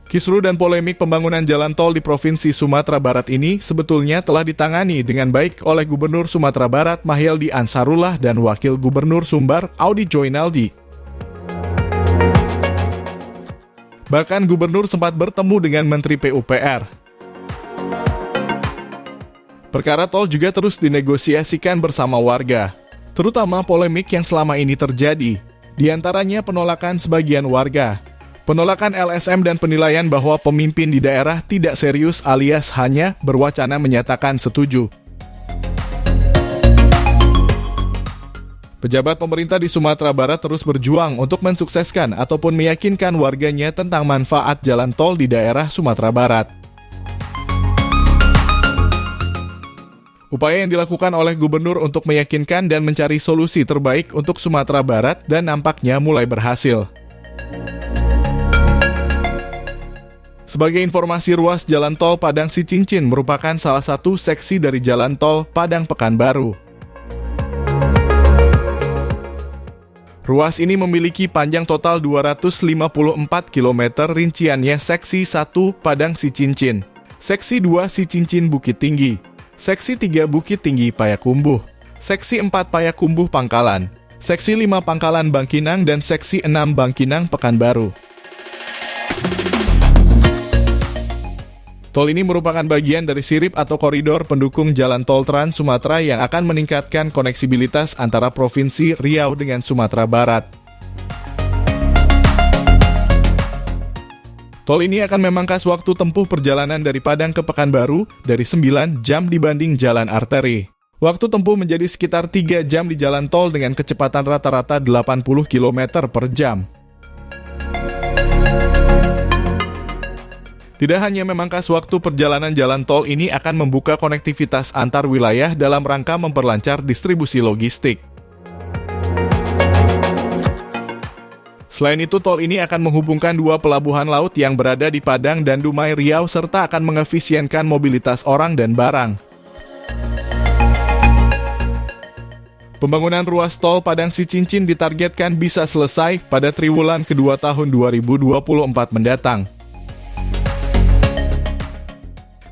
Kisru dan polemik pembangunan jalan tol di Provinsi Sumatera Barat ini sebetulnya telah ditangani dengan baik oleh Gubernur Sumatera Barat Mahyeldi Ansarullah dan Wakil Gubernur Sumbar Audi Joinaldi. Bahkan Gubernur sempat bertemu dengan Menteri PUPR. Perkara tol juga terus dinegosiasikan bersama warga, terutama polemik yang selama ini terjadi, di antaranya penolakan sebagian warga. Penolakan LSM dan penilaian bahwa pemimpin di daerah tidak serius alias hanya berwacana menyatakan setuju. Pejabat pemerintah di Sumatera Barat terus berjuang untuk mensukseskan ataupun meyakinkan warganya tentang manfaat jalan tol di daerah Sumatera Barat. Upaya yang dilakukan oleh gubernur untuk meyakinkan dan mencari solusi terbaik untuk Sumatera Barat dan nampaknya mulai berhasil. Sebagai informasi, ruas jalan tol Padang Sicincin merupakan salah satu seksi dari jalan tol Padang Pekanbaru. Ruas ini memiliki panjang total 254 km, rinciannya seksi 1 Padang Sicincin, seksi 2 Sicincin Bukit Tinggi, seksi 3 Bukit Tinggi Payakumbuh, seksi 4 Payakumbuh Pangkalan, seksi 5 Pangkalan Bangkinang, dan seksi 6 Bangkinang Pekanbaru. Tol ini merupakan bagian dari sirip atau koridor pendukung jalan tol Trans Sumatera yang akan meningkatkan koneksibilitas antara Provinsi Riau dengan Sumatera Barat. Tol ini akan memangkas waktu tempuh perjalanan dari Padang ke Pekanbaru dari 9 jam dibanding jalan arteri. Waktu tempuh menjadi sekitar 3 jam di jalan tol dengan kecepatan rata-rata 80 km per jam. Tidak hanya memangkas waktu, perjalanan jalan tol ini akan membuka konektivitas antar wilayah dalam rangka memperlancar distribusi logistik. Selain itu, tol ini akan menghubungkan 2 pelabuhan laut yang berada di Padang dan Dumai Riau serta akan mengefisienkan mobilitas orang dan barang. Pembangunan ruas tol Padang Sicincin ditargetkan bisa selesai pada triwulan kedua tahun 2024 mendatang.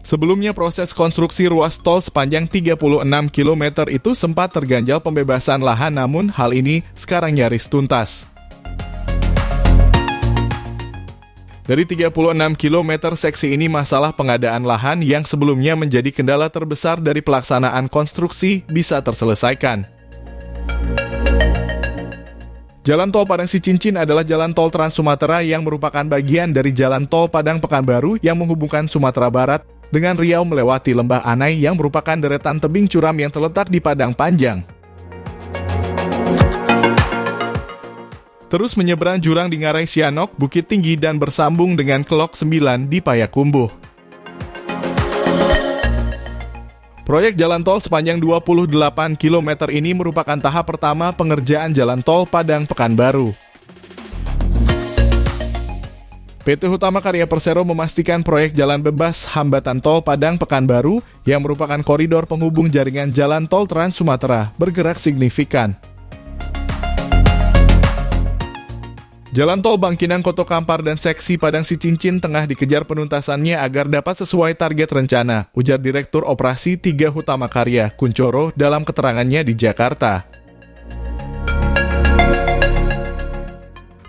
Sebelumnya, proses konstruksi ruas tol sepanjang 36 km itu sempat terganjal pembebasan lahan, namun hal ini sekarang nyaris tuntas. Dari 36 km seksi ini, masalah pengadaan lahan yang sebelumnya menjadi kendala terbesar dari pelaksanaan konstruksi bisa terselesaikan. Jalan tol Padang Sicincin adalah jalan tol Trans Sumatera yang merupakan bagian dari jalan tol Padang Pekanbaru yang menghubungkan Sumatera Barat dengan Riau melewati Lembah Anai yang merupakan deretan tebing curam yang terletak di Padang Panjang. Terus menyeberang jurang di Ngarai Sianok, Bukit Tinggi, dan bersambung dengan Kelok 9 di Payakumbuh. Proyek jalan tol sepanjang 28 km ini merupakan tahap pertama pengerjaan jalan tol Padang Pekanbaru. PT Hutama Karya Persero memastikan proyek jalan bebas hambatan tol Padang Pekanbaru yang merupakan koridor penghubung jaringan jalan tol Trans Sumatera bergerak signifikan. Jalan tol Bangkinang Koto Kampar dan seksi Padang Sicincin tengah dikejar penuntasannya agar dapat sesuai target rencana, ujar Direktur Operasi 3 Hutama Karya, Kuncoro, dalam keterangannya di Jakarta.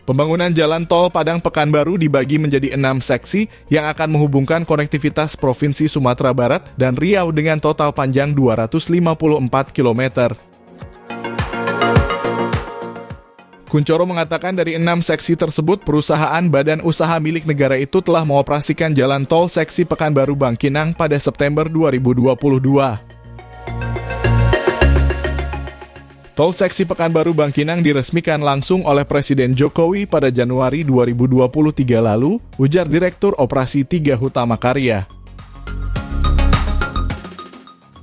Pembangunan jalan tol Padang Pekanbaru dibagi menjadi 6 seksi yang akan menghubungkan konektivitas Provinsi Sumatera Barat dan Riau dengan total panjang 254 km. Kuncoro mengatakan dari 6 seksi tersebut, perusahaan badan usaha milik negara itu telah mengoperasikan jalan tol seksi Pekanbaru Bangkinang pada September 2022. Tol seksi Pekanbaru Bangkinang diresmikan langsung oleh Presiden Jokowi pada Januari 2023 lalu, ujar Direktur Operasi 3 Hutama Karya.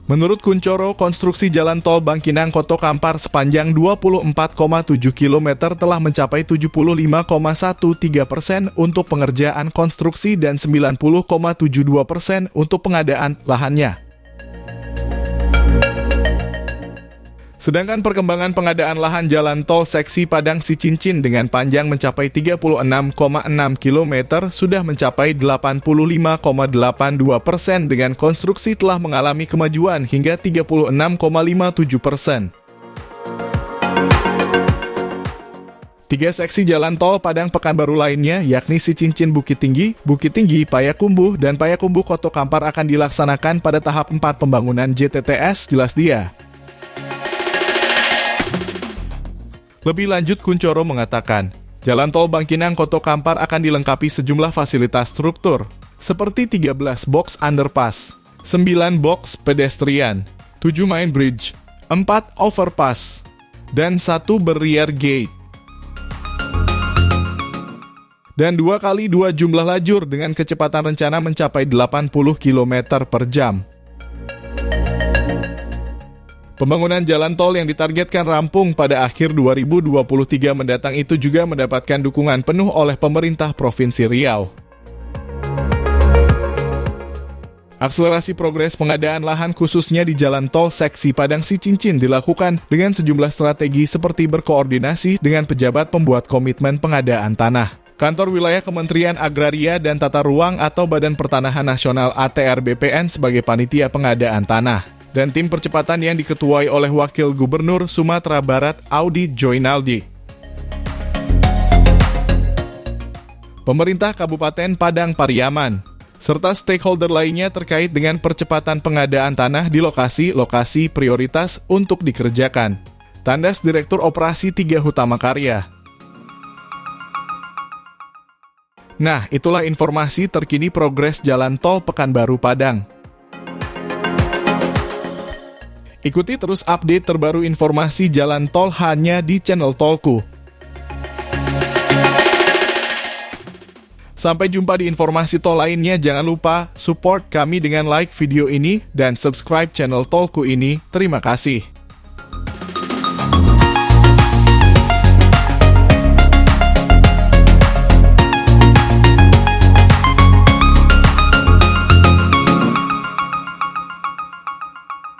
Menurut Kuncoro, konstruksi jalan tol Bangkinang Koto Kampar sepanjang 24,7 km telah mencapai 75,13% untuk pengerjaan konstruksi dan 90,72% untuk pengadaan lahannya. Sedangkan perkembangan pengadaan lahan jalan tol seksi Padang Sicincin dengan panjang mencapai 36,6 km sudah mencapai 85,82% dengan konstruksi telah mengalami kemajuan hingga 36,57%. 3 seksi jalan tol Padang Pekanbaru lainnya yakni Sicincin Bukit Tinggi, Payakumbuh, dan Payakumbuh Koto Kampar akan dilaksanakan pada tahap 4 pembangunan JTTS, jelas dia. Lebih lanjut, Kuncoro mengatakan, jalan tol Bangkinang Koto Kampar akan dilengkapi sejumlah fasilitas struktur, seperti 13 box underpass, 9 box pedestrian, 7 main bridge, 4 overpass, dan 1 barrier gate. Dan 2 kali 2 jumlah lajur dengan kecepatan rencana mencapai 80 km per jam. Pembangunan jalan tol yang ditargetkan rampung pada akhir 2023 mendatang itu juga mendapatkan dukungan penuh oleh pemerintah Provinsi Riau. Akselerasi progres pengadaan lahan khususnya di jalan tol seksi Padang Sicincin dilakukan dengan sejumlah strategi seperti berkoordinasi dengan pejabat pembuat komitmen pengadaan tanah, Kantor Wilayah Kementerian Agraria dan Tata Ruang atau Badan Pertanahan Nasional ATR BPN sebagai panitia pengadaan tanah, dan tim percepatan yang diketuai oleh Wakil Gubernur Sumatera Barat Audi Joinaldi. Pemerintah Kabupaten Padang Pariaman, serta stakeholder lainnya terkait dengan percepatan pengadaan tanah di lokasi-lokasi prioritas untuk dikerjakan. Tandas Direktur Operasi 3 Hutama Karya. Nah, itulah informasi terkini progres jalan tol Pekanbaru Padang. Ikuti terus update terbaru informasi jalan tol hanya di channel Tolku. Sampai jumpa di informasi tol lainnya. Jangan lupa support kami dengan like video ini dan subscribe channel Tolku ini. Terima kasih.